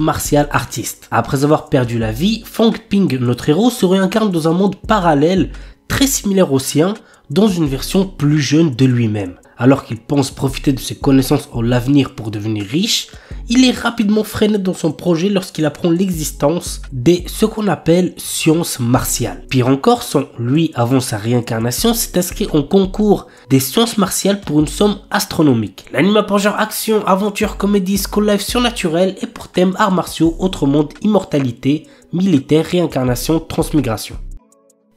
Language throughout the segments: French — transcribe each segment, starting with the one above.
Martial artiste. Après avoir perdu la vie, Fang Ping, notre héros, se réincarne dans un monde parallèle très similaire au sien, dans une version plus jeune de lui-même. Alors qu'il pense profiter de ses connaissances en l'avenir pour devenir riche, il est rapidement freiné dans son projet lorsqu'il apprend l'existence des ce qu'on appelle sciences martiales. Pire encore, lui, avant sa réincarnation, s'est inscrit en concours des sciences martiales pour une somme astronomique. L'anime pour genre action, aventure, comédie, school life surnaturel et pour thème arts martiaux, autre monde, immortalité, militaire, réincarnation, transmigration.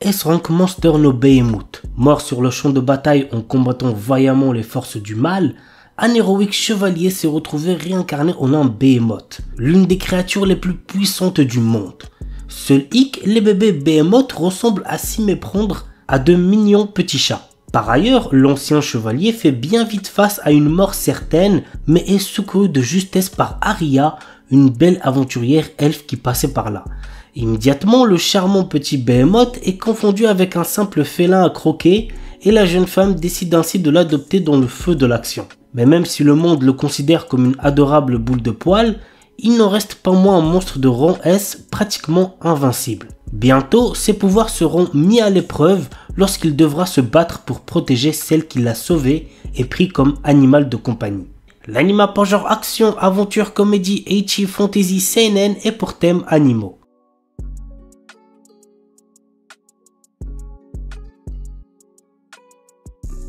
S-Rank Monster no Behemoth, mort sur le champ de bataille en combattant vaillamment les forces du mal, un héroïque chevalier s'est retrouvé réincarné en un Behemoth, l'une des créatures les plus puissantes du monde. Seul hic, les bébés Behemoth ressemblent à s'y méprendre à de mignons petits chats. Par ailleurs, l'ancien chevalier fait bien vite face à une mort certaine, mais est secouru de justesse par Aria, une belle aventurière elfe qui passait par là. Immédiatement, le charmant petit Behemoth est confondu avec un simple félin à croquer et la jeune femme décide ainsi de l'adopter dans le feu de l'action. Mais même si le monde le considère comme une adorable boule de poils, il n'en reste pas moins un monstre de rang S pratiquement invincible. Bientôt, ses pouvoirs seront mis à l'épreuve lorsqu'il devra se battre pour protéger celle qui l'a sauvé et pris comme animal de compagnie. L'anime pour genre action, aventure, comédie, ecchi, fantasy, seinen et pour thème animaux.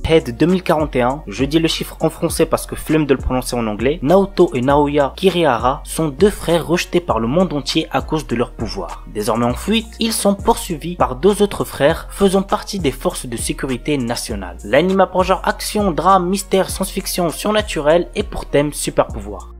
Head 2041, je dis le chiffre en français parce que flemme de le prononcer en anglais, Naoto et Naoya Kirihara sont deux frères rejetés par le monde entier à cause de leur pouvoir. Désormais en fuite, ils sont poursuivis par deux autres frères faisant partie des forces de sécurité nationales. L'anime pour genre action, drame, mystère, science-fiction, surnaturel et pour thème super pouvoir.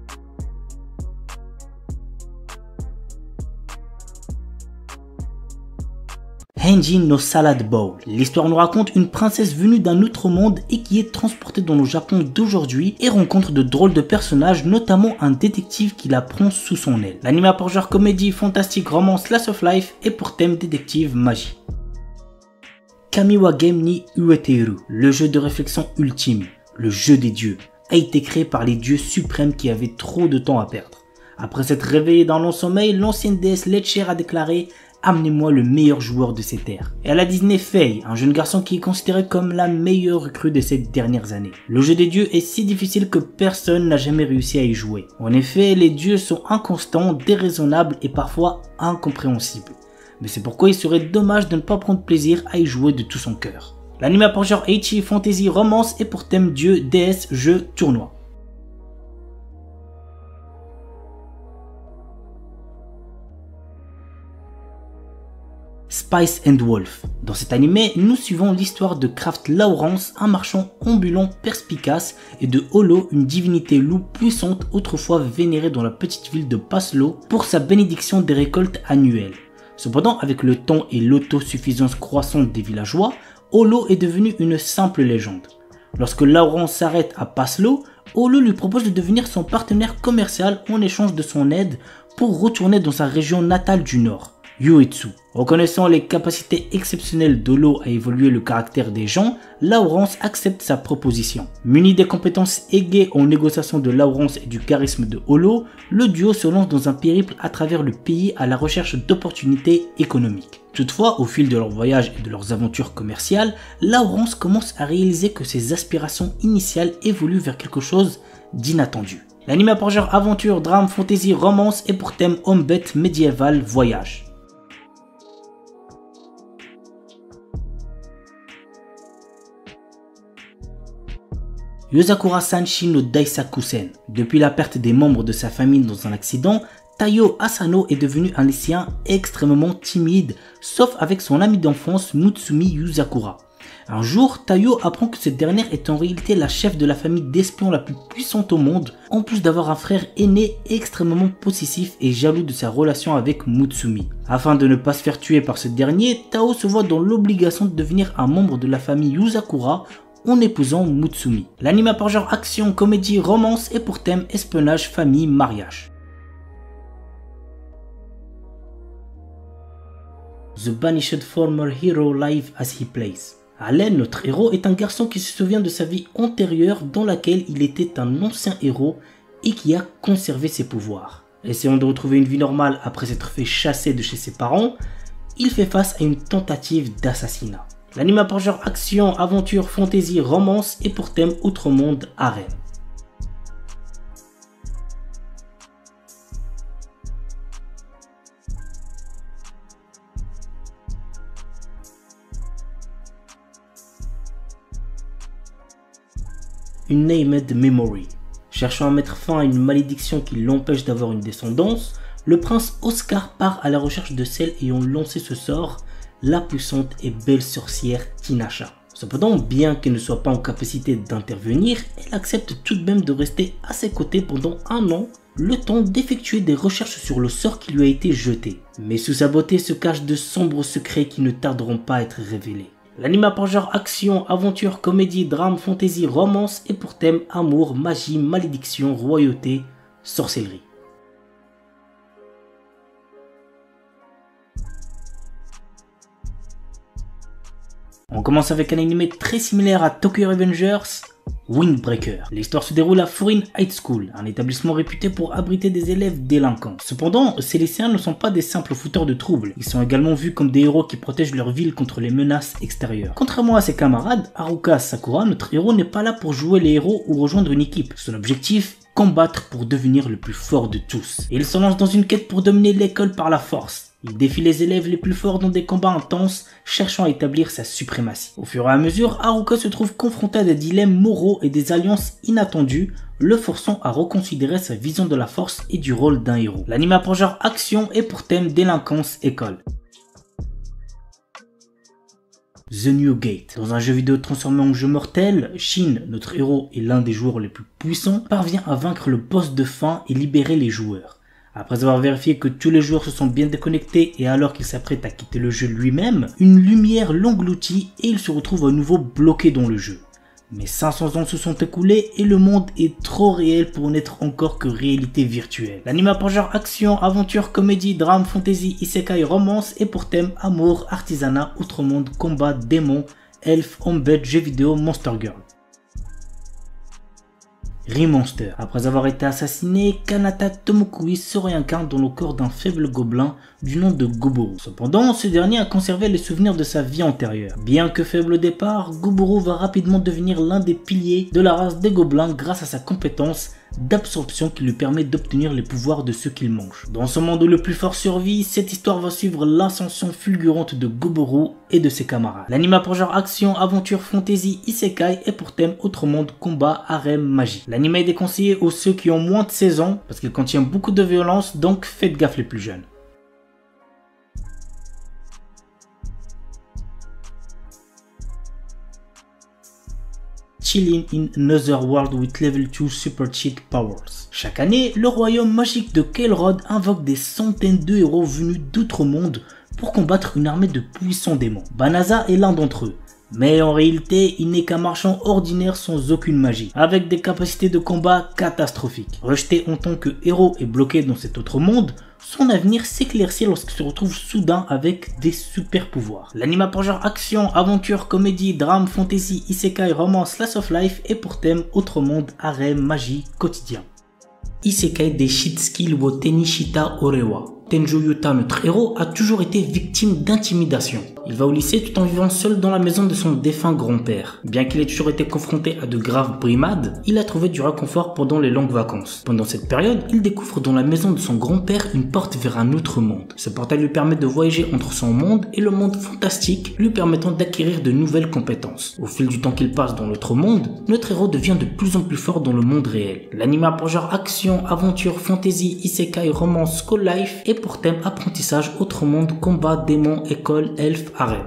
Henjin no Salad Bowl. L'histoire nous raconte une princesse venue d'un autre monde et qui est transportée dans le Japon d'aujourd'hui et rencontre de drôles de personnages, notamment un détective qui la prend sous son aile. L'anime pour genre comédie, fantastique, romance, slice of life et pour thème détective magie. Kamiwa Game ni Ueteru, le jeu de réflexion ultime, le jeu des dieux, a été créé par les dieux suprêmes qui avaient trop de temps à perdre. Après s'être réveillé dans long sommeil, l'ancienne déesse Letcher a déclaré « Amenez-moi le meilleur joueur de ces terres ». Et elle a désigné Faye, un jeune garçon qui est considéré comme la meilleure recrue de ces dernières années. Le jeu des dieux est si difficile que personne n'a jamais réussi à y jouer. En effet, les dieux sont inconstants, déraisonnables et parfois incompréhensibles. Mais c'est pourquoi il serait dommage de ne pas prendre plaisir à y jouer de tout son cœur. L'anime pour genre ecchi, fantasy, romance et pour thème dieu, déesse, jeu, tournoi. Spice and Wolf. Dans cet animé, nous suivons l'histoire de Kraft Lawrence, un marchand ambulant perspicace, et de Holo, une divinité loup puissante autrefois vénérée dans la petite ville de Paslo pour sa bénédiction des récoltes annuelles. Cependant, avec le temps et l'autosuffisance croissante des villageois, Holo est devenu une simple légende. Lorsque Lawrence s'arrête à Paslo, Holo lui propose de devenir son partenaire commercial en échange de son aide pour retourner dans sa région natale du nord, Uetsu. Reconnaissant les capacités exceptionnelles d'Holo à évoluer le caractère des gens, Lawrence accepte sa proposition. Muni des compétences aiguës en négociation de Lawrence et du charisme de Holo, le duo se lance dans un périple à travers le pays à la recherche d'opportunités économiques. Toutefois, au fil de leur voyage et de leurs aventures commerciales, Lawrence commence à réaliser que ses aspirations initiales évoluent vers quelque chose d'inattendu. L'anime pour genre aventure, drame, fantasy, romance et pour thème homme-bête, médiéval, voyage. Yozakura Sanshi no Daisakusen. Depuis la perte des membres de sa famille dans un accident, Taiyo Asano est devenu un lycéen extrêmement timide, sauf avec son ami d'enfance Mutsumi Yuzakura. Un jour, Taiyo apprend que cette dernière est en réalité la chef de la famille d'espions la plus puissante au monde, en plus d'avoir un frère aîné extrêmement possessif et jaloux de sa relation avec Mutsumi. Afin de ne pas se faire tuer par ce dernier, Tao se voit dans l'obligation de devenir un membre de la famille Yuzakura en épousant Mutsumi. L'anime a par genre action, comédie, romance et pour thème espionnage, famille, mariage. The Banished Former Hero Live as He Plays. Allen, notre héros, est un garçon qui se souvient de sa vie antérieure dans laquelle il était un ancien héros et qui a conservé ses pouvoirs. Essayant de retrouver une vie normale après s'être fait chasser de chez ses parents, il fait face à une tentative d'assassinat. L'anime a pour genre action, aventure, fantasy, romance et pour thème outre-monde, harem. Une Named Memory. Cherchant à mettre fin à une malédiction qui l'empêche d'avoir une descendance, le prince Oscar part à la recherche de celle ayant lancé ce sort, la puissante et belle sorcière Tinasha. Cependant, bien qu'elle ne soit pas en capacité d'intervenir, elle accepte tout de même de rester à ses côtés pendant un an, le temps d'effectuer des recherches sur le sort qui lui a été jeté. Mais sous sa beauté se cachent de sombres secrets qui ne tarderont pas à être révélés. L'anime a pour genre action, aventure, comédie, drame, fantasy, romance et pour thème amour, magie, malédiction, royauté, sorcellerie. On commence avec un anime très similaire à Tokyo Revengers, Windbreaker. L'histoire se déroule à Furin High School, un établissement réputé pour abriter des élèves délinquants. Cependant, ces lycéens ne sont pas des simples fouteurs de troubles, ils sont également vus comme des héros qui protègent leur ville contre les menaces extérieures. Contrairement à ses camarades, Haruka Sakura, notre héros n'est pas là pour jouer les héros ou rejoindre une équipe. Son objectif, combattre pour devenir le plus fort de tous. Et il se lance dans une quête pour dominer l'école par la force. Il défie les élèves les plus forts dans des combats intenses, cherchant à établir sa suprématie. Au fur et à mesure, Haruka se trouve confronté à des dilemmes moraux et des alliances inattendues, le forçant à reconsidérer sa vision de la force et du rôle d'un héros. L'anime a pour genre action et pour thème délinquance école. The New Gate. Dans un jeu vidéo transformé en jeu mortel, Shin, notre héros et l'un des joueurs les plus puissants, parvient à vaincre le boss de fin et libérer les joueurs. Après avoir vérifié que tous les joueurs se sont bien déconnectés et alors qu'il s'apprête à quitter le jeu lui-même, une lumière l'engloutit et il se retrouve à nouveau bloqué dans le jeu. Mais 500 ans se sont écoulés et le monde est trop réel pour n'être encore que réalité virtuelle. L'anime a pour genre action, aventure, comédie, drame, fantasy, isekai, romance et pour thème amour, artisanat, outre-monde, combat, démons, elfes, embed, jeux vidéo, monster girl. Remonster. Après avoir été assassiné, Kanata Tomokui se réincarne dans le corps d'un faible gobelin du nom de Goboro. Cependant, ce dernier a conservé les souvenirs de sa vie antérieure. Bien que faible au départ, Goboro va rapidement devenir l'un des piliers de la race des gobelins grâce à sa compétence d'absorption qui lui permet d'obtenir les pouvoirs de ceux qu'il mange. Dans ce monde où le plus fort survit, cette histoire va suivre l'ascension fulgurante de Goboro et de ses camarades. L'anime a pour genre action, aventure, fantasy, isekai et pour thème autre monde, combat, harem, magie. L'anime est déconseillé aux ceux qui ont moins de 16 ans parce qu'il contient beaucoup de violence, donc faites gaffe les plus jeunes. Chilling in Another World with Level 2 Super Cheat Powers. Chaque année, le royaume magique de Kael'Rod invoque des centaines de héros venus d'autres mondes pour combattre une armée de puissants démons. Banaza est l'un d'entre eux. Mais en réalité, il n'est qu'un marchand ordinaire sans aucune magie, avec des capacités de combat catastrophiques. Rejeté en tant que héros et bloqué dans cet autre monde, son avenir s'éclaircit lorsqu'il se retrouve soudain avec des super pouvoirs. L'anime a pour genre action, aventure, comédie, drame, fantasy, isekai, romance, slice of life et pour thème autre monde, harem, magie, quotidien. Isekai des Shitsuki wo Tenishita Orewa. Tenjo Yuta, notre héros, a toujours été victime d'intimidation. Il va au lycée tout en vivant seul dans la maison de son défunt grand-père. Bien qu'il ait toujours été confronté à de graves brimades, il a trouvé du réconfort pendant les longues vacances. Pendant cette période, il découvre dans la maison de son grand-père une porte vers un autre monde. Ce portail lui permet de voyager entre son monde et le monde fantastique, lui permettant d'acquérir de nouvelles compétences. Au fil du temps qu'il passe dans l'autre monde, notre héros devient de plus en plus fort dans le monde réel. L'anime a pour genre action, aventure, fantasy, isekai, romance, school life et pour thème apprentissage, autre monde, combat, démons, école, elfes, harem.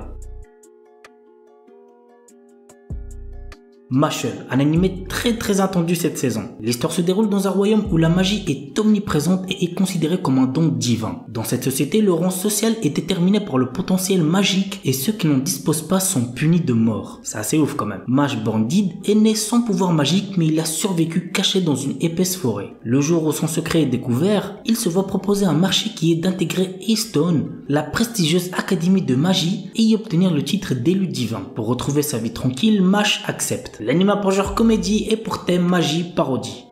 Mashle, un animé très attendu cette saison. L'histoire se déroule dans un royaume où la magie est omniprésente et est considérée comme un don divin. Dans cette société, le rang social est déterminé par le potentiel magique et ceux qui n'en disposent pas sont punis de mort. C'est assez ouf quand même. Maj Bandid est né sans pouvoir magique mais il a survécu caché dans une épaisse forêt. Le jour où son secret est découvert, il se voit proposer un marché qui est d'intégrer Eastone, la prestigieuse académie de magie, et y obtenir le titre d'élu divin. Pour retrouver sa vie tranquille, Mash accepte. L'anime a pour genre comédie et pour thème magie parodie.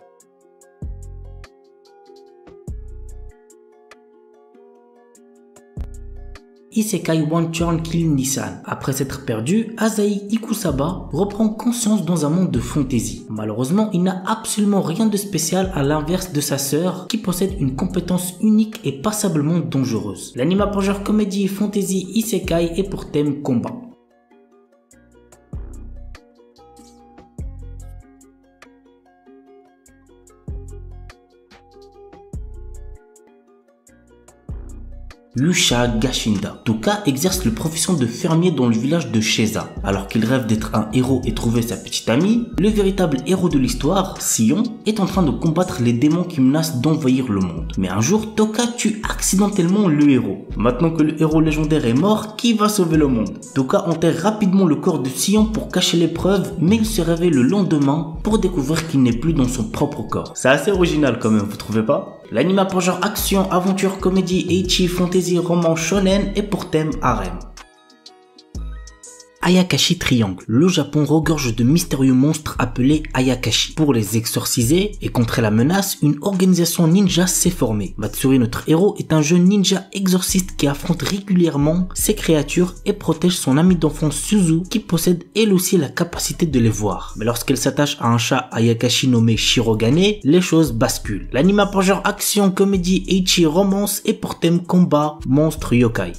Isekai One Turn Kill Nissan. Après s'être perdu, Asahi Ikusaba reprend conscience dans un monde de fantasy. Malheureusement, il n'a absolument rien de spécial à l'inverse de sa sœur qui possède une compétence unique et passablement dangereuse. L'anime a pour genre comédie, fantasy, isekai et pour thème combat. Yusha Gashinda. Toka exerce le profession de fermier dans le village de Sheza. Alors qu'il rêve d'être un héros et trouver sa petite amie, le véritable héros de l'histoire, Sion, est en train de combattre les démons qui menacent d'envahir le monde. Mais un jour, Toka tue accidentellement le héros. Maintenant que le héros légendaire est mort, qui va sauver le monde? Toka enterre rapidement le corps de Sion pour cacher les preuves, mais il se réveille le lendemain pour découvrir qu'il n'est plus dans son propre corps. C'est assez original quand même, vous trouvez pas? L'anime a pour genre action, aventure, comédie, ecchi, fantasy, roman, shonen et pour thème harem. Ayakashi Triangle. Le Japon regorge de mystérieux monstres appelés Ayakashi. Pour les exorciser et contrer la menace, une organisation ninja s'est formée. Matsuri, notre héros, est un jeune ninja exorciste qui affronte régulièrement ces créatures et protège son ami d'enfance Suzu qui possède elle aussi la capacité de les voir. Mais lorsqu'elle s'attache à un chat Ayakashi nommé Shirogane, les choses basculent. L'anime a pour genre action, comédie, ecchi, romance et pour thème combat, monstre, yokai.